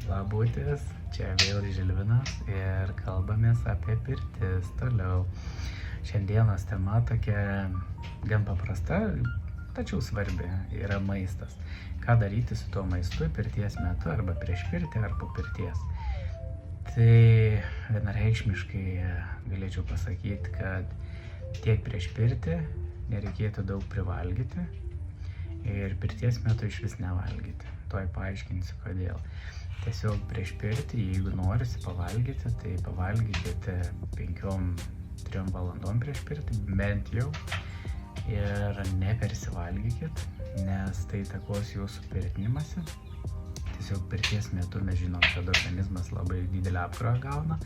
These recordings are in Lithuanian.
Labutės, čia vėl Žilvinas ir kalbamės apie pirtis toliau. Šiandienos tema tokia gan paprasta, tačiau svarbi, yra maistas. Ką daryti su tuo maistu pirties metu arba prieš pirtį ar po pirties. Tai vienareikšmiškai galėčiau pasakyti, kad tiek prieš pirtį nereikėtų daug privalgyti ir pirties metu iš vis nevalgyti. Tuoj paaiškinsiu kodėl. Tiesiog prieš pirtį, jeigu norisi pavalgyti, tai pavalgykite 5-3 valandom prieš pirtį, bent jau. Ir nepersivalgykit, nes tai įtakos jūsų pirtinimąsi. Tiesiog pirties metu mes žinom, kad organizmas labai didelę apkrovą gauna,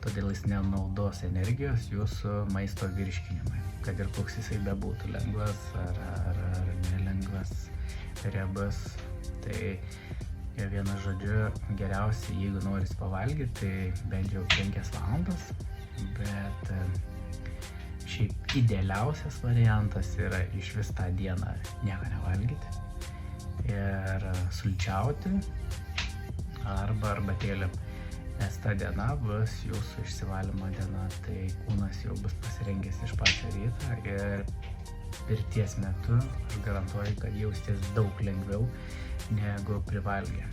todėl jis nenaudos energijos jūsų maisto virškinimui. Kad ir koks jisai bebūtų, lengvas ar nelengvas, riebus. Tai vienu žodžiu, geriausia, jeigu norisi pavalgyti, tai bent jau 5 valandas, bet šiaip idealiausias variantas yra iš vis tą dieną nieko nevalgyti ir sulčiauti arba arbatėlėm, nes ta diena bus jūsų išsivalymo diena, tai kūnas jau bus pasirengęs iš pačio ryto ir pirties metu aš garantuoju, kad jausitės daug lengviau negu privalgę.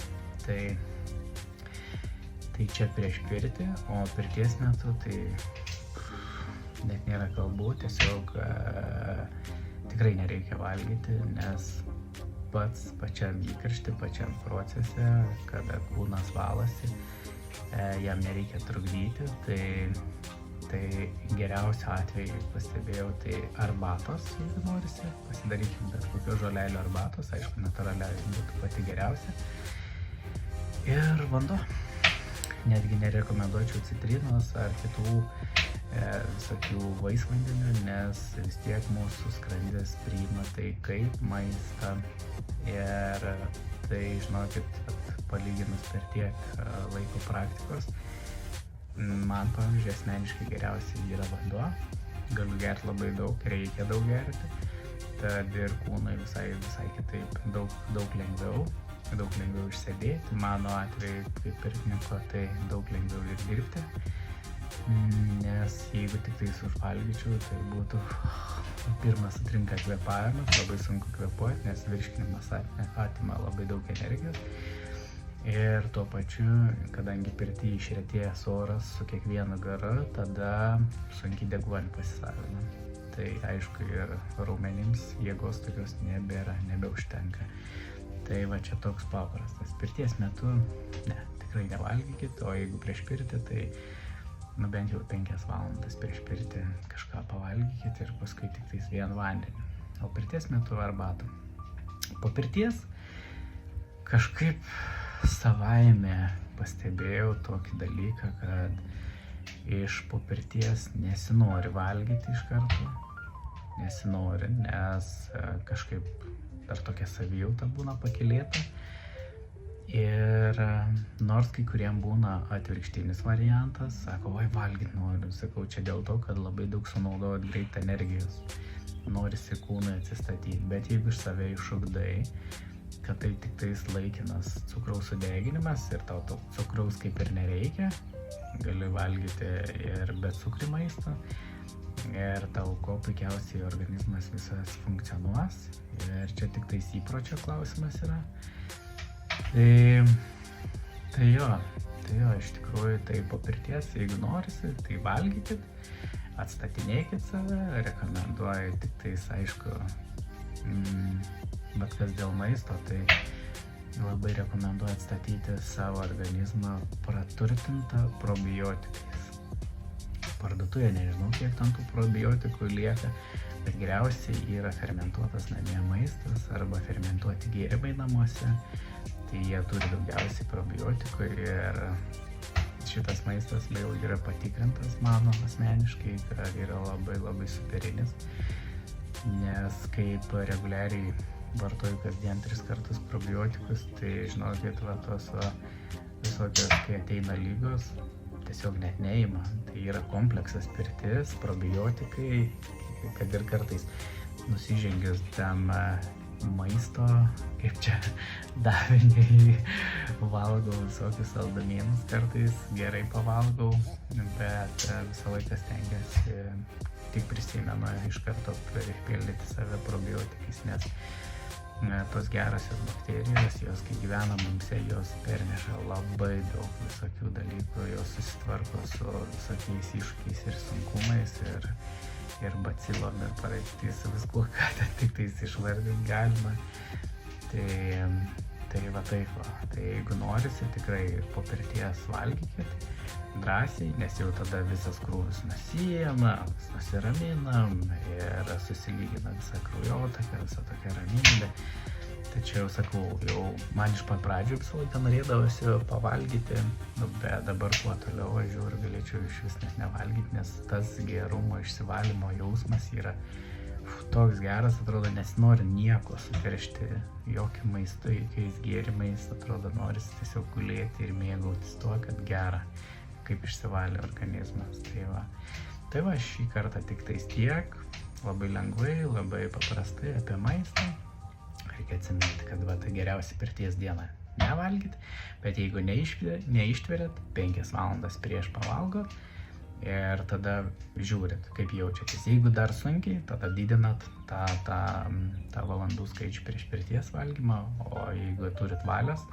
Tai čia prieš pirtį, o pirties metu tai net nėra kalbų, tiesiog tikrai nereikia valgyti, nes pačiam įkaršty, pačiam procese, kada kūnas valasi, jam nereikia trukdyti, tai geriausiu atveju pastebėjau, tai arbatos, jeigu norisi, pasidarykim bet kokio žolelio arbatos, aišku, natūraliai būtų pati geriausia. Ir vanduo. Netgi nerekomenduočiau citrinos ar kitų visokių vaisvandenių, nes vis tiek mūsų skrandis priima tai kaip maistą. Ir tai, žinokit, palyginus per tiek laiko praktikos, man, pavyzdžiui, asmeniškai geriausiai yra vanduo. Galiu gerti labai daug, reikia daug gerti. Tad ir kūnai visai kitaip, daug lengviau išsėdėti. Mano atveju, kaip pirtininko, tai daug lengviau ir dirbti. Nes jeigu tik tai užvalgyčiau, tai būtų pirmas sutrinka kvėpavimas, labai sunku kvėpuoti, nes virškinimas atima labai daug energijos. Ir tuo pačiu, kadangi pirty išretėjęs oras su kiekvienu garu, tada sunkiai deguonį pasisavina. Tai aišku, ir raumenims jėgos tokios nebeužtenka. Tai va čia toks paprastas. Pirties metu, tikrai nevalgykit, o jeigu prieš pirtį, tai bent jau 5 valandas prieš pirtį kažką pavalgykit ir paskui tik tais vien vandenį. O pirties metu arbatų. Po pirties kažkaip savaime pastebėjau tokį dalyką, kad iš po pirties nesinori valgyti iš karto. Nesinori, nes kažkaip dar tokia savijauta būna pakylėta. Ir nors kai kuriem būna atvirkštinis variantas, sako, oi, valgyti noriu. Sakau, čia dėl to, kad labai daug sunaudojat greit energijos. Norisi kūnui atsistatyti, bet jeigu iš save išugdai, kad tai tik tais laikinas cukraus sudeginimas ir tau to cukraus kaip ir nereikia, gali valgyti ir be cukrų maistą ir tau kuo puikiausiai organizmas visas funkcionuos ir čia tik tais įpročio klausimas yra. Tai jo, iš tikrųjų, tai po pirties, jeigu norisi, tai valgykit, atstatinėkit save, rekomenduoju tik tais, aišku, bet kas dėl maisto, tai labai rekomenduoju atstatyti savo organizmą praturtintą probiotikais. Parduotuvėje nežinau, kiek ten tų probiotikų lieka, bet geriausiai yra fermentuotas namie maistas arba fermentuoti gėrimai namuose. Tai jie turi daugiausiai probiotikų ir šitas maistas jau yra patikrintas mano asmeniškai, kad yra labai superinis. Nes kaip reguliariai vartoju kasdien 3 kartus probiotikus, tai žinokit, tos visokios, kai ateina lygos, tiesiog net neima. Tai yra kompleksas pirtis, probiotikai, kad ir kartais nusižengius tam maisto, kaip čia daviniai, valgau visokius saldumynus kartais, gerai pavalgau, bet visą laiką stengiuosi, tik prisimenu iš karto pripildyti save probiotikais, nes tos gerosios bakterijos, jos kai gyvena mumse, jos perneša labai daug visokių dalykų, jos susitvarko su visokiais iššūkiais ir sunkumais ir bacilom ir parazitais, viskuo, ką tik tais išvardinti galima. Tai va taip va. Tai jeigu norisi, tikrai po pirties valgykit drąsiai, nes jau tada visas krūvis nusiėma, nusiraminam ir susilygina visa kraujotaka, visa tokia ramybė. Tačiau sakau, jau man iš pat pradžių visą laiką norėdavosi pavalgyti, bet dabar kuo toliau aš žiūriu, galėčiau iš vis net nevalgyti, nes tas gerumo išsivalymo jausmas yra toks geras, atrodo, nesinori nieko suteršti, jokių maistu, jokiais gėrimais, atrodo, norisi tiesiog gulėti ir mėgautis tuo, kad gera, kaip išsivalė organizmas. Tai va, šį kartą tik tais tiek, labai lengvai, labai paprastai apie maistą. Reikia atsiminti, kad va, tai geriausia pirties diena nevalgyti, bet jeigu neištveriat, 5 valandas prieš pavalgot ir tada žiūrit, kaip jaučiatės. Jeigu dar sunkiai, tada didinat tą valandų skaičių prieš pirties valgymą, o jeigu turit valios,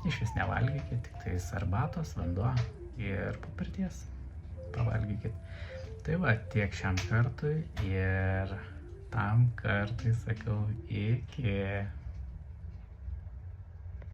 iš vis nevalgykit, tik tais arbatos, vanduo ir po pirties pavalgykit. Tai va, tiek šiam kartui ir tam kartui sakau iki.